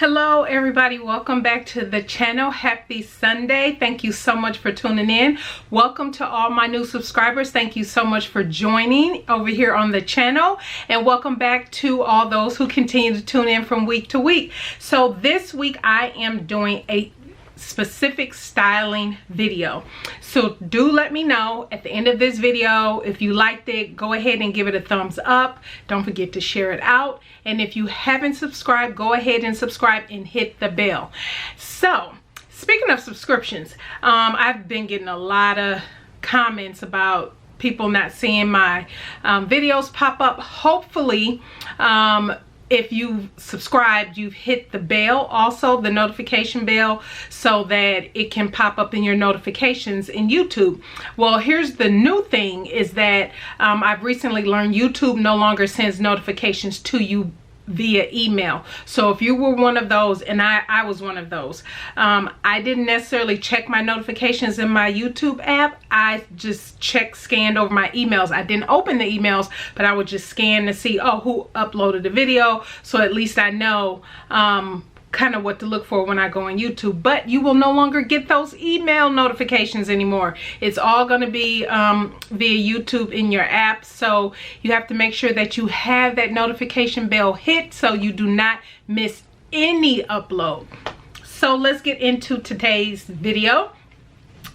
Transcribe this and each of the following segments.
Hello everybody, welcome back to the channel. Happy Sunday. Thank you so much for tuning in. Welcome to all my new subscribers. Thank you so much for joining over here on the channel, and welcome back to all those who continue to tune in from week to week. So this week I am doing a specific styling video, so do let me know at the end of this video if you liked it. Go ahead and give it a thumbs up. Don't forget to share it out, and if you haven't subscribed, go ahead and subscribe and hit the bell. So speaking of subscriptions, I've been getting a lot of comments about people not seeing my videos pop up. Hopefully if you've subscribed, you've hit the bell, also the notification bell, so that it can pop up in your notifications in YouTube. Well, here's the new thing is that I've recently learned YouTube no longer sends notifications to you via email. So if you were one of those, and I was one of those, I didn't necessarily check my notifications in my YouTube app. I just scanned over my emails. I didn't open the emails, but I would just scan to see, oh, who uploaded the video, so at least I know kind of what to look for when I go on YouTube. But you will no longer get those email notifications anymore. It's all going to be via YouTube in your app, so you have to make sure that you have that notification bell hit so you do not miss any upload. So let's get into today's video.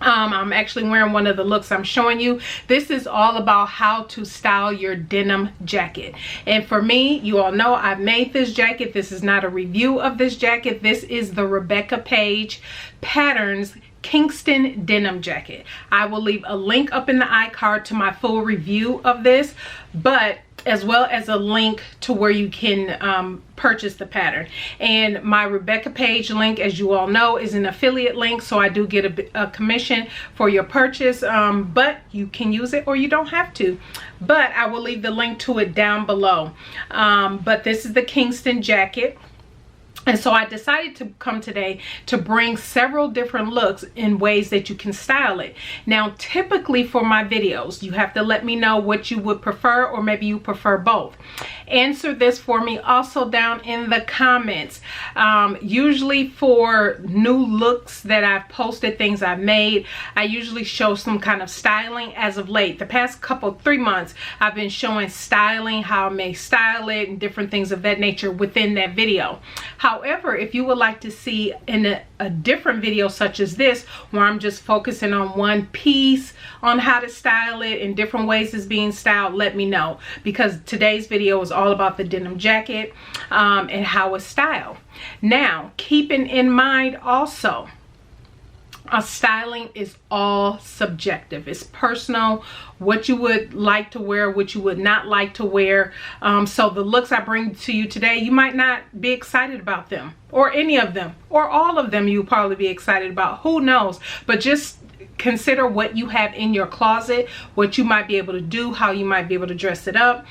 I'm actually wearing one of the looks I'm showing you. This is all about how to style your denim jacket. And for me, you all know I've made this jacket. This is not a review of this jacket. This is the Rebecca Page Patterns Kingston denim jacket. I will leave a link up in the iCard to my full review of this, but as well as a link to where you can purchase the pattern. And my Rebecca Page link, as you all know, is an affiliate link, so I do get a commission for your purchase, but you can use it or you don't have to. But I will leave the link to it down below. But this is the Kingston jacket. And so I decided to come today to bring several different looks in ways that you can style it. Now, typically for my videos, you have to let me know what you would prefer, or maybe you prefer both. Answer this for me also down in the comments. Usually for new looks that I've posted, things I've made, I usually show some kind of styling. As of late, the past 3 months, I've been showing styling, how I may style it, and different things of that nature within that video. However, if you would like to see in a different video such as this, where I'm just focusing on one piece, on how to style it in different ways it's being styled, let me know, because today's video is all about the denim jacket and how it's styled. Now, keeping in mind also, styling is all subjective. It's personal, what you would like to wear, what you would not like to wear. So the looks I bring to you today, you might not be excited about them, or any of them, or all of them you'll probably be excited about. Who knows? But just consider what you have in your closet, what you might be able to do, how you might be able to dress it up.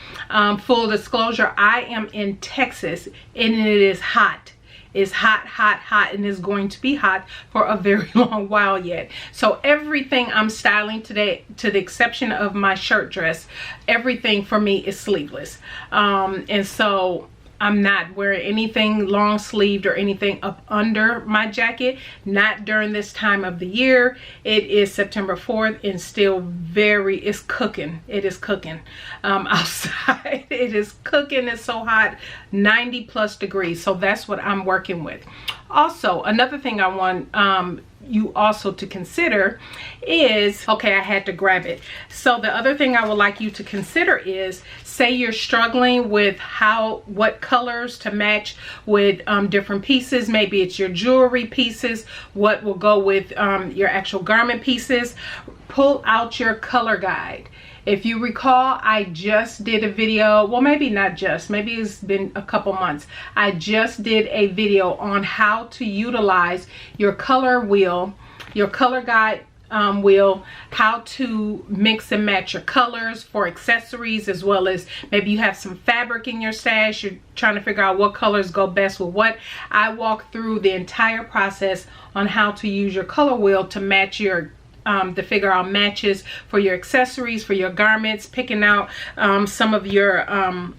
Full disclosure, I am in Texas and it is hot. It's hot, hot, hot, and it's going to be hot for a very long while yet. So everything I'm styling today, to the exception of my shirt dress, everything for me is sleeveless. And so I'm not wearing anything long sleeved or anything up under my jacket, not during this time of the year. It is September 4th and still it's cooking. It is cooking outside. It is cooking. It's so hot, 90+ degrees. So that's what I'm working with. Also, another thing I want you also to consider is, okay, I had to grab it. So the other thing I would like you to consider is, say you're struggling with what colors to match with different pieces. Maybe it's your jewelry pieces, what will go with your actual garment pieces. Pull out your color guide. If you recall, I just did a video, well, maybe not just, maybe it's been a couple months. I just did a video on how to utilize your color wheel, your color guide wheel, how to mix and match your colors for accessories, as well as maybe you have some fabric in your stash, you're trying to figure out what colors go best with what. I walk through the entire process on how to use your color wheel to match your to figure out matches for your accessories, for your garments, picking out some of your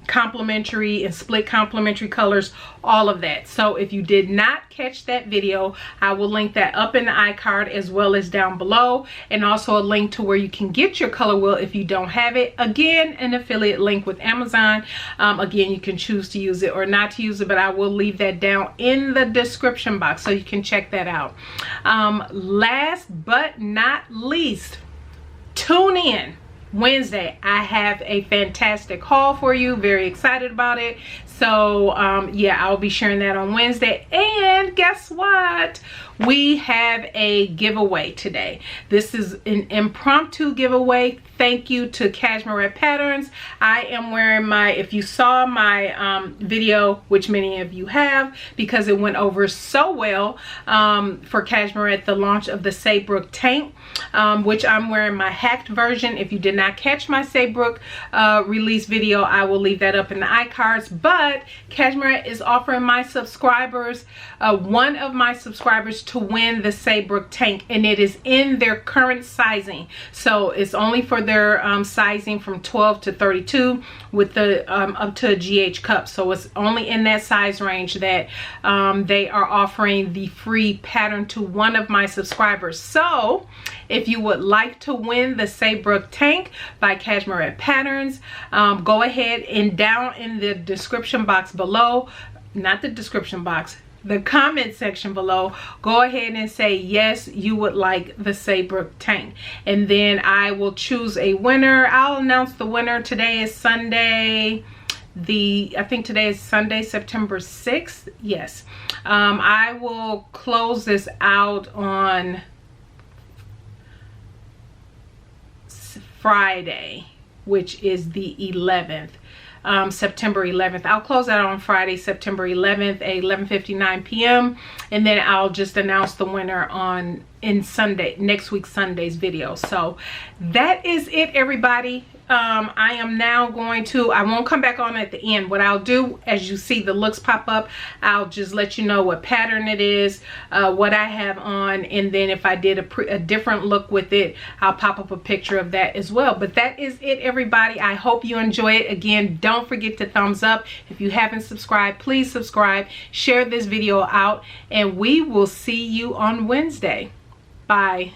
complementary and split complementary colors, all of that. So if you did not catch that video, I will link that up in the iCard as well as down below, and also a link to where you can get your color wheel if you don't have it. Again, an affiliate link with Amazon. Again, you can choose to use it or not to use it, but I will leave that down in the description box so you can check that out. Last but not least, tune in Wednesday. I have a fantastic haul for you. Very excited about it. So yeah, I'll be sharing that on Wednesday. And guess what? We have a giveaway today. This is an impromptu giveaway. Thank you to Cashmerette Patterns. I am wearing my, if you saw my video, which many of you have, because it went over so well for Cashmerette, the launch of the Saybrook tank, which I'm wearing my hacked version. If you did not catch my Saybrook release video, I will leave that up in the iCards. But Cashmerette is offering my subscribers, one of my subscribers, to win the Saybrook tank, and it is in their current sizing. So it's only for their sizing from 12 to 32 with the up to a GH cup. So it's only in that size range that they are offering the free pattern to one of my subscribers. So if you would like to win the Saybrook tank by Cashmerette Patterns, go ahead and down in the description box below, not the description box, the comment section below, go ahead and say yes, you would like the Saybrook tank, and then I will choose a winner. I'll announce the winner. Today is Sunday, I think today is Sunday, September 6th. Yes. I will close this out on Friday, which is the 11th. September 11th. I'll close that on Friday, September 11th at 11:59 p.m. and then I'll just announce the winner in Sunday, next week Sunday's video. So that is it, everybody. I am now going to, I won't come back on at the end. What I'll do, as you see the looks pop up, I'll just let you know what pattern it is, what I have on, and then if I did a different look with it, I'll pop up a picture of that as well. But that is it, everybody. I hope you enjoy it. Again, don't forget to thumbs up. If you haven't subscribed, please subscribe, share this video out, and we will see you on Wednesday. Bye.